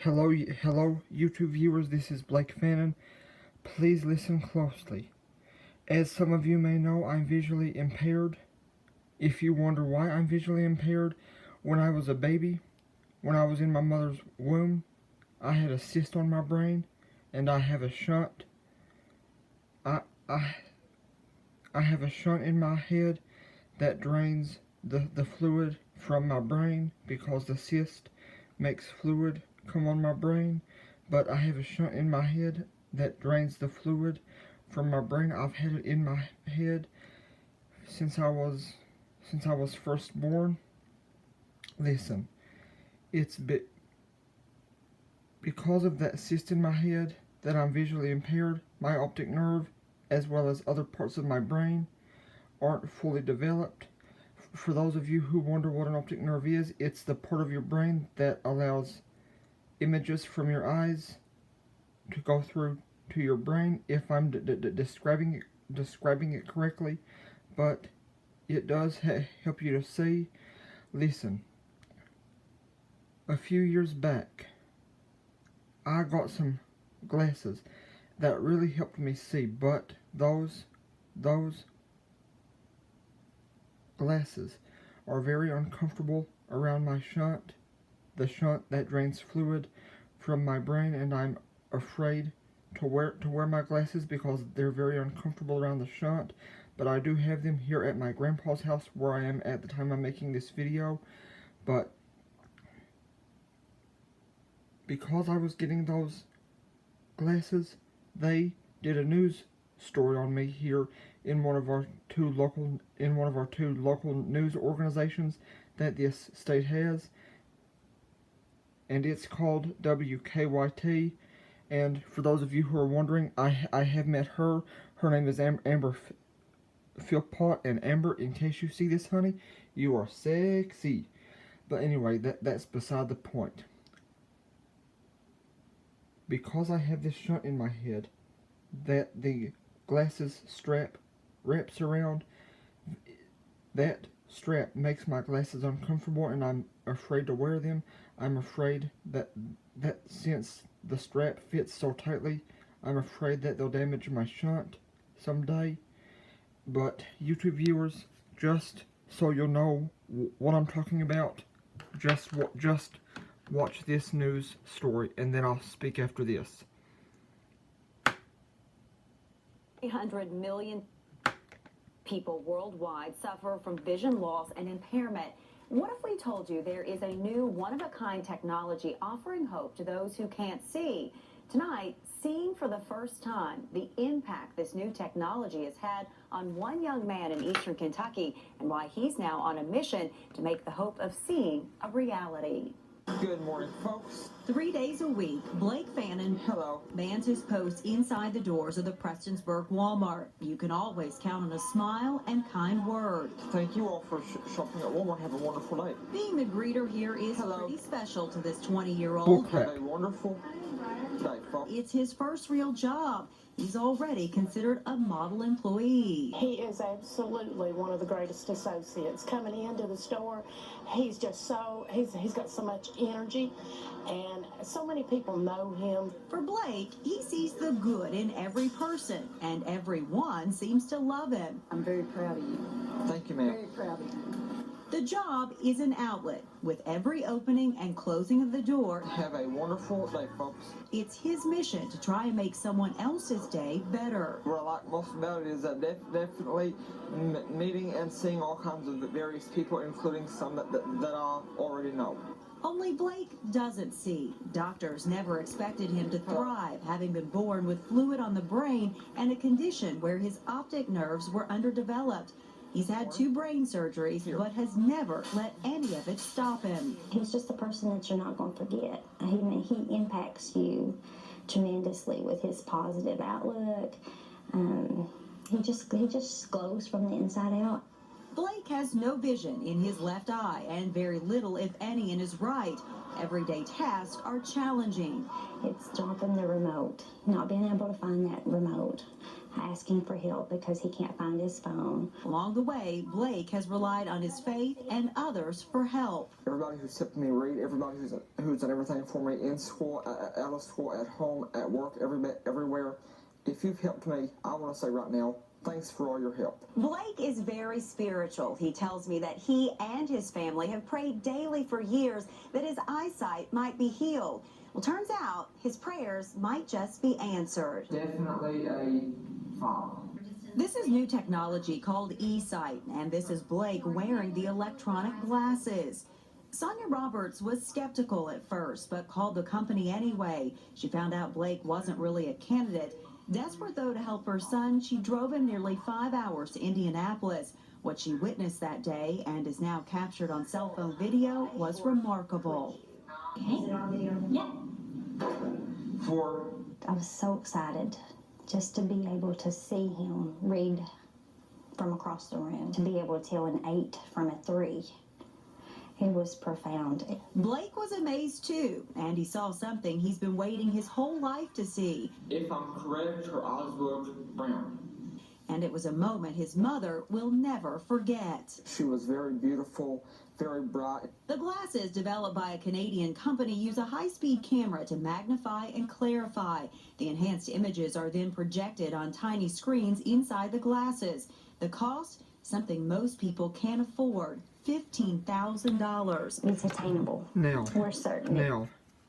Hello, YouTube viewers. This is Blake Fannin. Please listen closely. As some of you may know, I'm visually impaired. If you wonder why I'm visually impaired, when I was a baby, when I was in my mother's womb, I had a cyst on my brain, and I have a shunt. I have a shunt in my head that drains the fluid from my brain because the cyst makes fluid come on my brain, but I have a shunt in my head that drains the fluid from my brain. I've had it in my head since I was first born. Listen, it's because of that cyst in my head that I'm visually impaired. My optic nerve, as well as other parts of my brain, aren't fully developed. For those of you who wonder what an optic nerve is, it's the part of your brain that allows images from your eyes to go through to your brain, if I'm describing it correctly, but it does help you to see. Listen, a few years back, I got some glasses that really helped me see, but those glasses are very uncomfortable around my shunt, the shunt that drains fluid from my brain, and I'm afraid to wear my glasses because they're very uncomfortable around the shunt. But I do have them here at my grandpa's house where I am at the time I'm making this video. But because I was getting those glasses, they did a news story on me here in one of our two local news organizations that this state has, and it's called WKYT. And for those of you who are wondering, I have met her. Her name is Amber Philpott, and Amber, in case you see this, honey, you are sexy. But anyway, that's beside the point. Because I have this shunt in my head that the glasses strap wraps around, that strap makes my glasses uncomfortable, and I'm afraid to wear them. I'm afraid that since the strap fits so tightly, I'm afraid that they'll damage my shunt someday. But YouTube viewers, just so you'll know what I'm talking about, just watch this news story, and then I'll speak after this. 300 million people worldwide suffer from vision loss and impairment. What if we told you there is a new one-of-a-kind technology offering hope to those who can't see? Tonight, seeing for the first time the impact this new technology has had on one young man in eastern Kentucky and why he's now on a mission to make the hope of seeing a reality. Good morning, folks. 3 days a week, Blake Fannin mans his post inside the doors of the Prestonsburg Walmart. You can always count on a smile and kind word. Thank you all for shopping at Walmart. Have a wonderful day. Being the greeter here is pretty special to this 20-year-old. Have a wonderful day, folks. It's his first real job. He's already considered a model employee. He is absolutely one of the greatest associates. Coming into the store, he's just he's got so much energy, and so many people know him. For Blake, he sees the good in every person, and everyone seems to love him. I'm very proud of you. Thank you, ma'am. Very proud of you. The job is an outlet. With every opening and closing of the door, Have a wonderful day, folks. it's his mission to try and make someone else's day better. What I like most about it is that definitely meeting and seeing all kinds of various people, including some that I already know. Only Blake doesn't see. Doctors never expected him to thrive, having been born with fluid on the brain and a condition where his optic nerves were underdeveloped. He's had 2 brain surgeries, but has never let any of it stop him. He's just a person that you're not going to forget. He impacts you tremendously with his positive outlook. He just glows from the inside out. Blake has no vision in his left eye and very little, if any, in his right. Everyday tasks are challenging. It's dropping the remote, not being able to find that remote, asking for help because he can't find his phone. Along the way, Blake has relied on his faith and others for help. Everybody who's helped me read, everybody who's done everything for me in school, out of school, at home, at work, everywhere. If you've helped me, I want to say right now, thanks for all your help. Blake is very spiritual. He tells me that he and his family have prayed daily for years that his eyesight might be healed. Well, turns out his prayers might just be answered. Definitely a follow. This is new technology called eSight, and this is Blake wearing the electronic glasses. Sonia Roberts was skeptical at first, but called the company anyway. She found out Blake wasn't really a candidate. Desperate, though, to help her son, she drove him nearly 5 hours to Indianapolis. What she witnessed that day, and is now captured on cell phone video, was remarkable. Yeah. I was so excited just to be able to see him read from across the room, to be able to tell an 8 from a 3. It was profound. Blake was amazed too, and he saw something he's been waiting his whole life to see. If I'm correct, her eyes looked brown. And it was a moment his mother will never forget. She was very beautiful, very bright. The glasses, developed by a Canadian company, use a high-speed camera to magnify and clarify. The enhanced images are then projected on tiny screens inside the glasses. The cost? Something most people can't afford. $15,000. It's attainable. Now, We're certain. Now,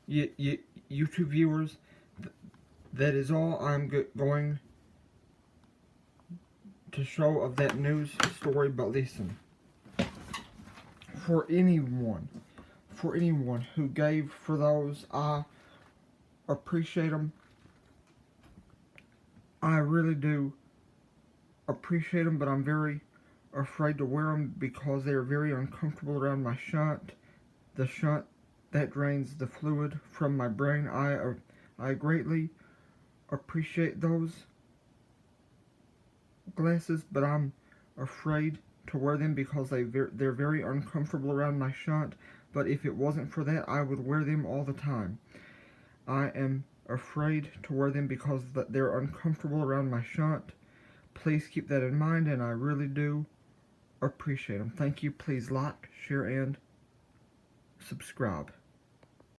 YouTube viewers, that is all I'm going to show of that news story. But listen, for anyone who gave for those, I appreciate them. I really do appreciate them, but I'm very afraid to wear them because they are very uncomfortable around my shunt. The shunt that drains the fluid from my brain. I greatly appreciate those glasses, but I'm afraid to wear them because they're very uncomfortable around my shunt. But if it wasn't for that, I would wear them all the time. I am afraid to wear them because they're uncomfortable around my shunt. Please keep that in mind, and I really do appreciate them. Thank you. Please like, share, and subscribe.